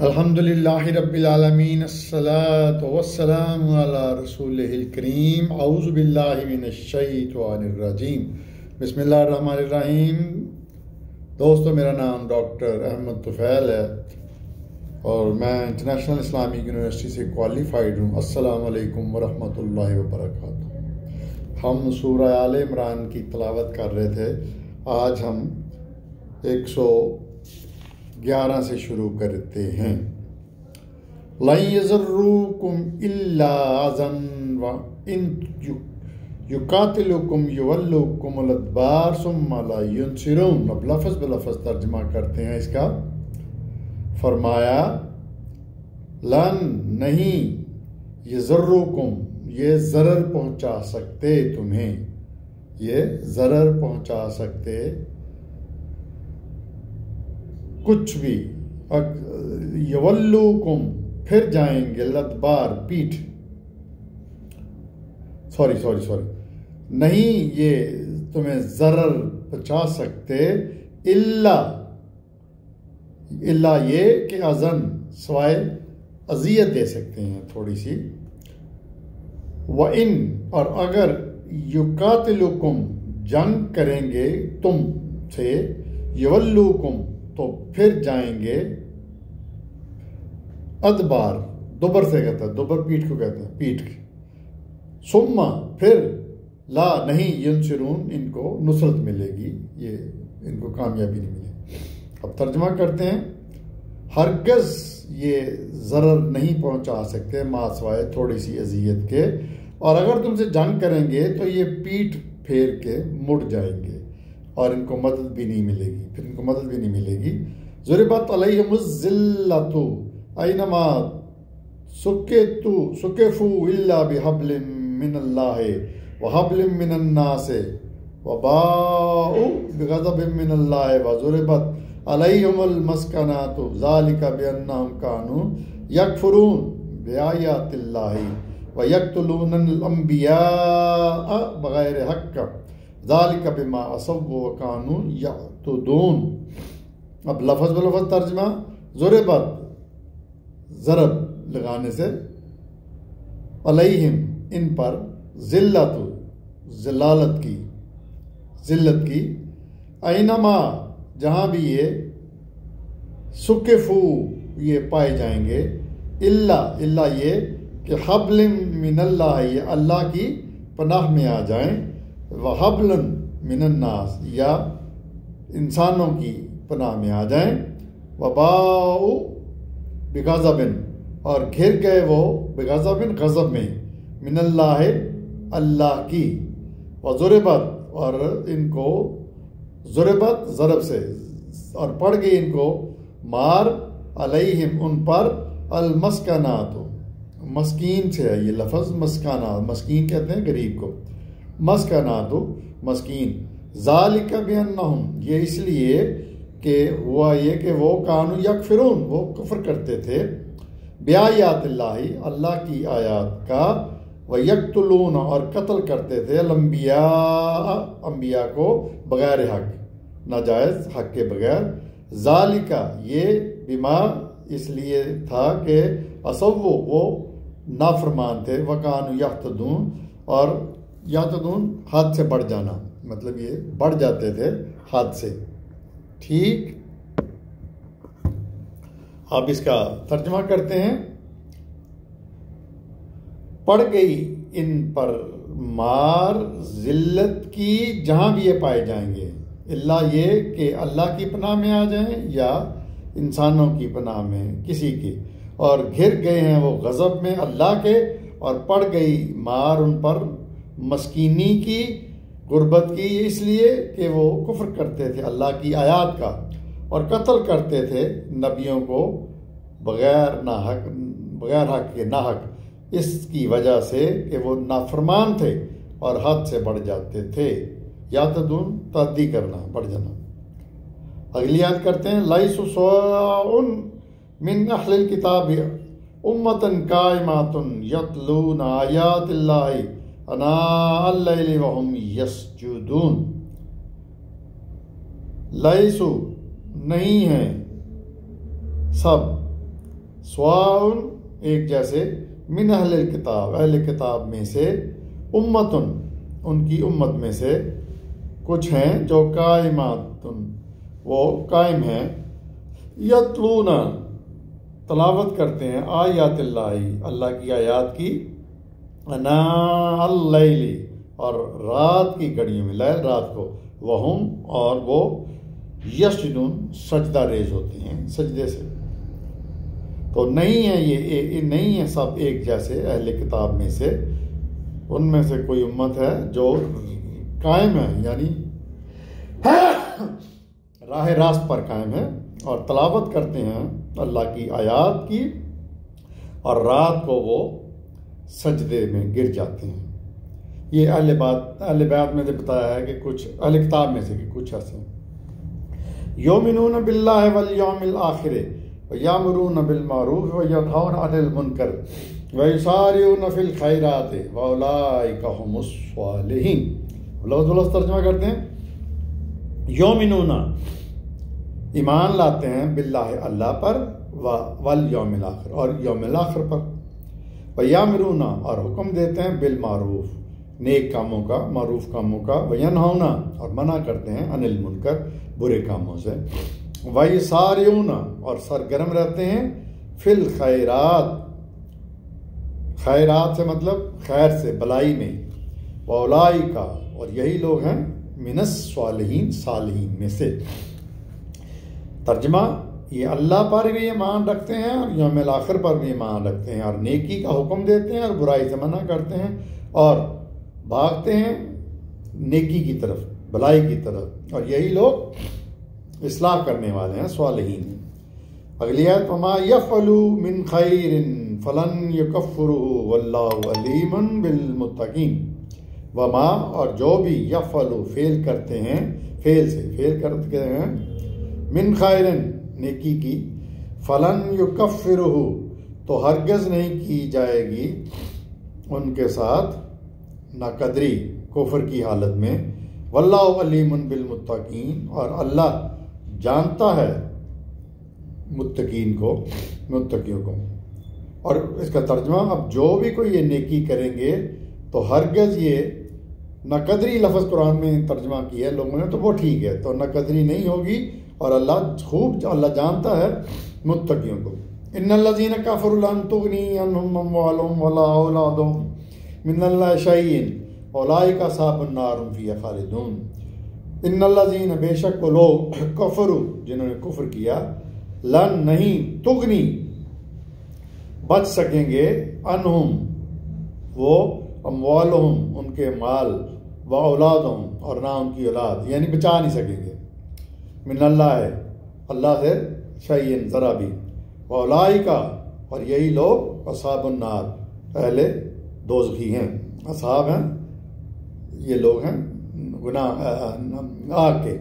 अल्हम्दुलिल्लाहि रब्बिल आलमीन अस्सलातु वस्सलामु अला रसूलिहिल करीम औज़ु बिल्लाहि मिनश शैतानिर रजीम बिस्मिल्लाहिर रहमानिर रहीम। दोस्तों, मेरा नाम डॉक्टर अहमद तुफ़ैल है और मैं इंटरनेशनल इस्लामिक यूनिवर्सिटी से क्वालिफाइड हूँ। अस्सलामु अलैकुम वरहमतुल्लाहि वबरकातुहू। हम सूरह आल इमरान की तिलावत कर रहे थे। आज हम 111 से शुरू करते हैं। लन यज़र्रुकुम इल्ला अज़न व इन युकातिलुकुम युवल्लुकुमुल अदबार सुम्मा ला युनसिरून। अब लफ्ज़ बलफ्ज़ तर्जमा करते हैं इसका। फरमाया लन नहीं, यज़र्रुकुम ये ज़रर पहुँचा सकते तुम्हें, ये ज़रर पहुँचा सकते कुछ भी। यवल्लुकुम फिर जाएंगे, लदबार पीठ, सॉरी नहीं ये तुम्हें जरर पहुंचा सकते इल्ला ये कि अजन सवाए अजियत दे सकते हैं थोड़ी सी। व इन और अगर युकातिलुकुम जंग करेंगे तुम से, यवल्लुकुम तो फिर जाएंगे, अदबार दोबर से कहता है, दोबर पीठ को कहते हैं, पीठ की। सुम्मा फिर ला नहीं युनसिरून इनको नुसरत मिलेगी, ये इनको कामयाबी नहीं मिलेगी। अब तर्जमा करते हैं। हरगज़ ये ज़रर नहीं पहुंचा सकते मासवाए थोड़ी सी अजियत के, और अगर तुमसे जंग करेंगे तो ये पीठ फेर के मुड़ जाएंगे और इनको मदद भी नहीं मिलेगी, फिर इनको मदद भी नहीं मिलेगी। ज़ुरिबत अलैहिमुज़्ज़िल्लतु ऐनमा सुकिफू इल्ला बिहब्लिम मिनल्लाहि व हब्लिम मिनन्नासि व बाउ बिग़ज़बिम मिनल्लाहि व ज़ुरिबत अलैहिमुल मस्कनातु ज़ालिका बिअन्नहुम कानू यकफुरून बिआयातिल्लाहि व यक़्तुलूनल अंबियाअ बग़ैर हक़्क़ ज़ालिका बिमा असव्वु व कानू यअतदून। अब लफ्ज़ बलफ्ज़ तर्जमा। ज़ुरिबत ज़रब लगाने से, अलैहिम इन पर, ज़िल्लतु ज़िल्लत की, ऐनमा जहाँ भी ये, सुकिफू ये पाए जाएंगे, इल्ला ये कि हब्लिम मिनल्लाह ये अल्लाह की पनाह में आ जाएं, वहब्लन मिनन्नास या इंसानों की पनाह में आ जाएं, वबाउ बिग़ज़बिन और घिर गए वो, बिग़ज़बिन गज़ब में, मिनल्लाह अल्लाह की, वज़ुरिबत और इनको ज़ुरिबत ज़रब से और पड़ गई इनको मार, अलैहिम उन पर, अलमस्कनातु मस्कीन से है ये लफ्ज़, मस्काना मस्कीन कहते हैं गरीब को, मस्कनातु मस्कीन। ज़ालिका बिअन्नहुम ये इसलिए कि हुआ ये कि वो कानू यकफिरून वो कुफ्र करते थे, बिआयातिल्लाहि अल्लाह की आयात का, व यक़्तुलून और कत्ल करते थे, अलंबिया अंबिया को बगैर हक, नाजायज़ हक के बगैर। ज़ालिका ये बिमा इसलिए था कि असव्वु वो नाफरमान थे, वकानु यअतदून और यअतदून हद से बढ़ जाना, मतलब ये बढ़ जाते थे हद से। ठीक, अब इसका तर्जमा करते हैं। पड़ गई इन पर मार जिल्लत की जहां भी ये पाए जाएंगे, इल्ला ये कि अल्लाह की पनाह में आ जाएं या इंसानों की पनाह में किसी की, और घिर गए हैं वो गज़ब में अल्लाह के, और पड़ गई मार उन पर मस्कीनी की, गुर्बत की, इसलिए कि वो कुफ्र करते थे अल्लाह की आयात का और कत्ल करते थे नबियों को बगैर हक के, नाहक, इसकी वजह से कि वो नाफरमान थे और हद से बढ़ जाते थे। यातदून तअद्दी करना, बढ़ जाना। अगली याद करते हैं। लैसु सवाउन मिन अहलिल किताबि उम्मतन काइमातुन यतलून आयातिल्लाहि अनाअल लैलि व हुम यस्जुदून। लैसु नहीं है सब, स्वाउन एक जैसे, मिन अहलिल किताब अहले किताब में से, उम्मतुन उनकी उम्मत में से कुछ हैं जो कायमातुन वो कायम हैं, यतलूना तलावत करते हैं, आयातिल्लाही अल्लाह की आयात की, अना अल-लैली और रात की घड़ियों में, लैल रात को, वहुम और वो यस्जुदून सजदा रेज होती हैं सजदे से। तो नहीं है ये नहीं है सब एक जैसे अहले किताब में से, उनमें से कोई उम्मत है जो कायम है, यानी राह रास्त पर कायम है और तलावत करते हैं अल्लाह की आयात की, और रात को वो सजदे में गिर जाते हैं। ये अहले बैत में से बताया है कि कुछ अहले किताब में से कि कुछ ऐसे युमिनून बिल्लाहि वल यौमिल आखिर व यामुरून बिल मारूफ व यनहौन अनिल मुनकर व युसारिऊन फिल खैरात व उलाइका हुमुस सालिहीन। लफ्ज़ तर्जुमा करते हैं, युमिनून ईमान लाते हैं, बिल्लाहि अल्लाह पर, वल यौमिल आखिर और यौमिल आखिर पर, व यामुरून और हुक्म देते हैं, बिल मारूफ नेक कामों का, मारूफ कामों का, व यनहौना और मना करते हैं, अनिल मुनकर बुरे कामों से, व युसारिऊन और सरगर्म रहते हैं, फिल खैरात खैरात से मतलब खैर से, भलाई में, व उलाइका और यही लोग हैं, मिनस सालिहीन सालिहीन में से। तर्जमा, ये अल्लाह पर भी ईमान रखते हैं और यौमिल आखिर पर भी ईमान रखते हैं और नेकी का हुक्म देते हैं और बुराई से मना करते हैं और भागते हैं नेकी की तरफ, भलाई की तरफ, और यही लोग इस्लाह करने वाले हैं, सालिहीन। अगली आयत, वमा यफ़अलू मिन खैरिन फलन युकफ़िरुहु वल्लाहु अलीमुन बिल मुत्तकीन। वमा और जो भी यफ़अलू फेल करते हैं, फेल करते हैं, मिन खैरिन नेकी की, फलन युकफ़िरुहु तो हरगिज़ नहीं की जाएगी उनके साथ नाकदरी कुफ्र की हालत में, वल्लाहु अलीमुन बिल मुत्तकीन और अल्लाह जानता है मुत्तकियों को। और इसका तर्जुमा, अब जो भी कोई ये नेकी करेंगे तो हरगिज़ ये नाकदरी लफ्ज़ कुरान में तर्जुमा किया है लोगों ने, तो वो ठीक है, तो नाकदरी नहीं होगी और अल्लाह जानता है मुत्तकियों को। इन्नल्लज़ीना कफ़रू लन तुग़नी अन्हुम अम्वालुहुम वला औलादुहुम मिनल्लाहि शैय्इन उलाइका अस्हाबुन नार हुम फ़ीहा ख़ालिदून। इन्नल्लज़ीना बेशक वो लोग, कफ़रू जिन्होंने कुफ्र किया, लन नहीं, तुग़नी बच सकेंगे, अन्हुम वो, अम्वालुहुम उनके माल, व औलादुहुम और ना उनकी औलाद, यानी बचा नहीं सकेंगे, मिनल्लाहि अल्लाह से, शैय्इन ज़रा भी, व उलाइका और यही लोग, अस्हाबुन नार पहले दोज़खी हैं, असहाब हैं ये लोग हैं गुनाह आग के,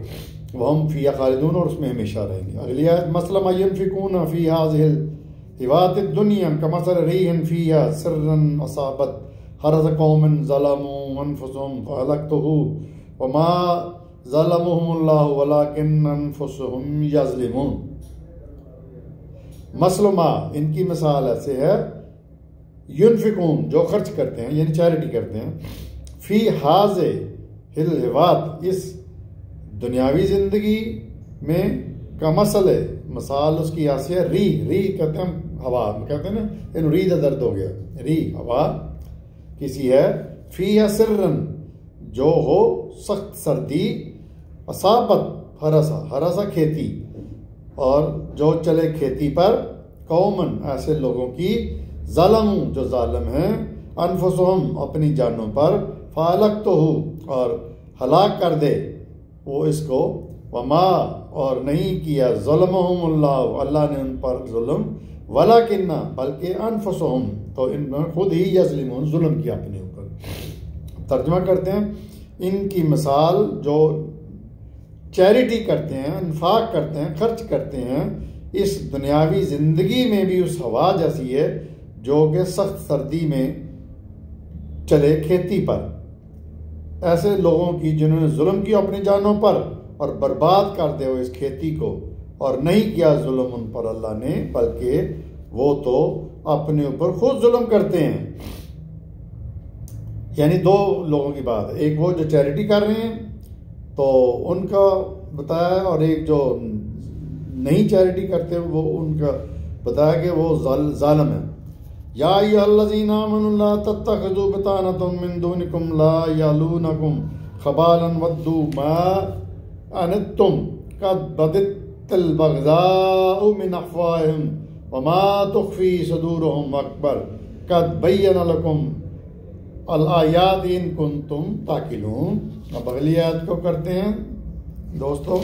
वहम फ़ीहा ख़ालिदून और उसमें हमेशा रहेंगे। अगली आयत, मसला युनफ़िक़ून फ़ी हाज़िहिल हिवातिद दुनिया कमसल रीहिन फ़ीहा सिर्रन असाबत हर्ज़ कौमिन ज़लमू अनफ़ुसहुम फ़अहलक्तुहु वमा ज़लमुहुमुल्लाहु वलाकिन अनफ़ुसहुम यज़लिमून। मसलमा इनकी मिसाल ऐसे है, युनफ़िक़ून जो खर्च करते हैं यानी चैरिटी करते हैं, फ़ी हाज़िहिल हिवात इस दुनियावी ज़िंदगी में, का मसाल उसकी आसिया री कहते हैं हवा, कहते हैं ना, इन री का दर्द हो गया, री हवा किसी है, फ़ीहा सिर्रन जो हो सख्त सर्दी, असाबत हरसा खेती और जो चले खेती पर, कौमन ऐसे लोगों की, ज़लमू जो जालिम हैं, अनफुसहुम अपनी जानों पर, फ़अहलक्तुहु और हलाक कर दे वो इसको, वमा और नहीं किया, ज़लमहुमुल्लाह अल्लाह ने उन पर जुल्म, वलाकिन्ना बल्कि, अनफुसहुम तो इन्होंने खुद ही यज़लिमून जुल्म किया अपने ऊपर। तर्जुमा करते हैं, इनकी मिसाल जो चैरिटी करते हैं, इन्फाक करते हैं, खर्च करते हैं, इस दुनियावी ज़िंदगी में भी उस हवा जैसी है जो कि सख्त सर्दी में चले खेती पर, ऐसे लोगों की जिन्होंने जुल्म किया अपनी जानों पर और बर्बाद कर दे वो इस खेती को, और नहीं किया जुल्म उन पर अल्लाह ने, बल्कि वो तो अपने ऊपर खुद जुल्म करते हैं। यानी दो लोगों की बात है, एक वो जो चैरिटी कर रहे हैं तो उनका बताया, और एक जो नहीं चैरिटी करते वो उनका बताया कि वो जालिम है। या अय्युहल्लज़ीना आमनू ला तत्तखिज़ू बितानतम मिन दूनिकुम ला यालूनकुम खबालन वद्दू मा अनित्तुम क़द बदित्तिल बग़ज़ाउ मिन अफ़वाहिहिम वमा तुख़फ़ी सुदूरुहुम अकबर क़द बय्यना लकुम अल आयात इन कुंतुम ताक़िलून। अब अगली आयत को करते हैं दोस्तों।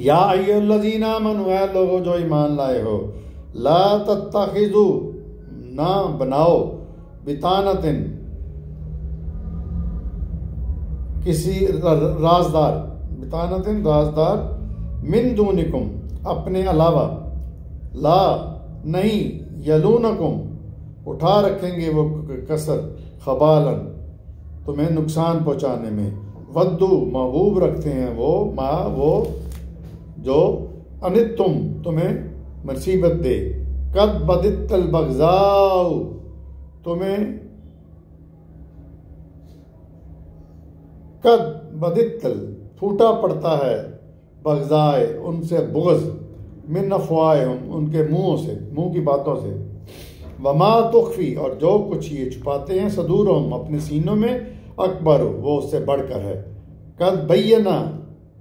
या अय्युहल्लज़ीना आमनू, ऐ लोगो जो ईमान लाए हो, ला तत्तखिज़ू, ना बनाओ, बितानतिन, किसी राजदार, बितानतिन राजदार, मिन दूनिकुम, अपने अलावा, ला नहीं, यलूनकुम, उठा रखेंगे वो कसर, खबालन, तुम्हें नुकसान पहुंचाने में, वद्दू, महबूब रखते हैं वो, मा, वो जो अनित्तुम, तुम्हें मुसीबत दे, कद बदित्तल बग़ज़ाउ, तुम्हें कद बदित्तल, फूटा पड़ता है, बग़ज़ाए, उनसे बुग़्ज़, मिन अफ़वाहिहिम, उनके मुंहों से, मुंह की बातों से, वमा तुख़फ़ी, और जो कुछ ये छुपाते हैं, सदूरहुम, अपने सीनों में, अकबर, वो उससे बढ़कर है, कद बय्यना,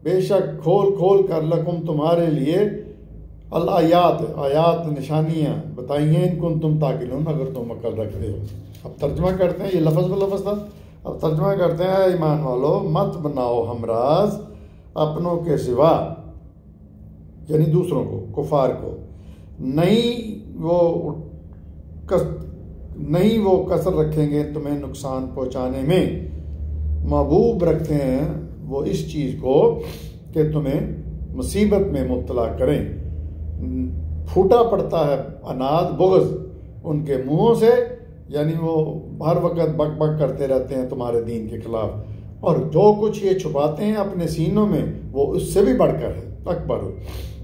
बेशक खोल खोल कर, लकुम, तुम्हारे लिए, अल आयात, आयात, निशानियाँ बताई हैं, इनको तुम ताक़िलून, अगर तुम अकल रखते हो। अब तर्जुमा करते हैं, ये लफ्ज़ ब लफ्ज़ था। अब तर्जुमा करते हैं, ईमान वालो, मत बनाओ हमराज अपनों के सिवा, यानी दूसरों को, कुफार को, नहीं वो कसर रखेंगे तुम्हें नुकसान पहुँचाने में, महबूब रखते हैं वो इस चीज़ को कि तुम्हें मुसीबत में मुब्तला करें। फूटा पड़ता है अनाद, बुग़्ज़, उनके मुंहों से, यानी वो हर वक्त बक बक करते रहते हैं तुम्हारे दीन के खिलाफ, और जो कुछ ये छुपाते हैं अपने सीनों में वो उससे भी बढ़कर है, अकबर।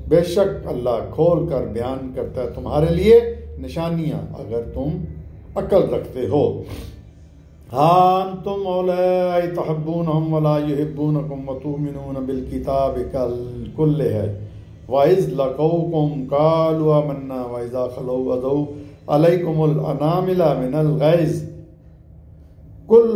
बेशक अल्लाह खोल कर बयान करता है तुम्हारे लिए निशानियाँ, अगर तुम अकल रखते हो। हाँ तुम औलाई तहब्बूनहुम वला युहिब्बूनकुम व तुमिनून बिल किताबि कुल्लिहि है, वाइज़ लक़ौकुम क़ालू आमन्ना व इज़ा ख़लौ अज़ौ अलैकुमुल अनामिला मिनल ग़ैज़ कुल